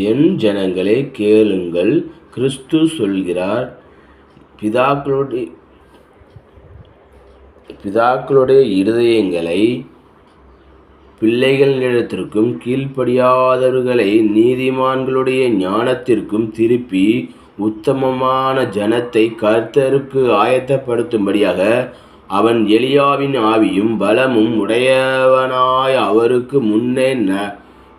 என் ஜனங்களே கேளுங்கள், கிறிஸ்து சொல்கிறார், பிதாக்களுடைய இருதயங்களை பிள்ளைகளிடத்திற்கும் கீழ்ப்படியாதவர்களை நீதிமான்களுடைய ஞானத்திற்கும் திருப்பி உத்தமமான ஜனத்தை கர்த்தருக்கு ஆயத்தப்படுத்தும்படியாக அவன் எலியாவின் ஆவியும் பலமும் உடையவனாய் அவருக்கு முன்னே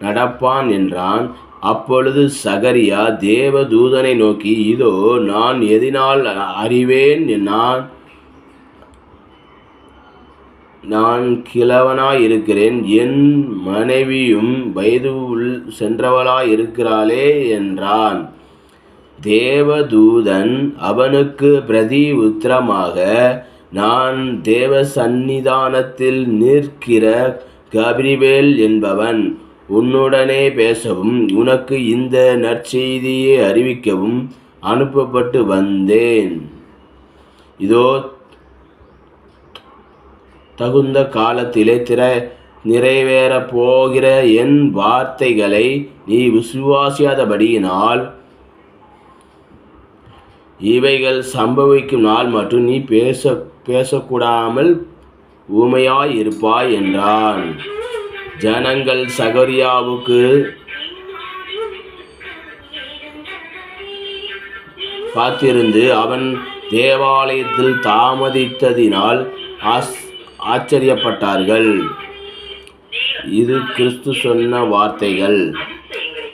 நடப்பான் என்றான். அப்பொழுது சகரியா தேவதூதனை நோக்கி, இதோ நான் எதினால் அறிவேன்? நான் கிழவனாயிருக்கிறேன், என் மனைவியும் வயது சென்றவளாயிருக்கிறாளே என்றான். தேவதூதன் அவனுக்கு பிரதி உத்தரமாக, நான் தேவ சந்நிதானத்தில் நிற்கிற கபிரியேல் என்பவன், உன்னுடனே பேசவும் உனக்கு இந்த நற்செய்தியை அறிவிக்கவும் அனுப்பப்பட்டு வந்தேன். இதோ தகுந்த காலத்திலே நிறைவேறப் போகிற என் வார்த்தைகளை நீ விசுவாசியாதபடியினால் இவைகள் சம்பவிக்கும் நாள் மற்றும் நீ பேசக்கூடாமல் ஊமையாய் இருப்பாய் என்றான். ஜனங்கள் சகரியாவுக்கு காத்திருந்து அவன் தேவாலயத்தில் தாமதித்ததினால் ஆச்சரியப்பட்டார்கள். இது கிறிஸ்து சொன்ன வார்த்தைகள்.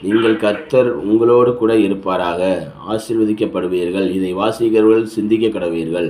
நீங்கள் கர்த்தர் உங்களோடு கூட இருப்பாராக. ஆசீர்வதிக்கப்படுவீர்கள். இதை வாசிக்கிறவர்கள் சிந்திக்க கடவீர்கள்.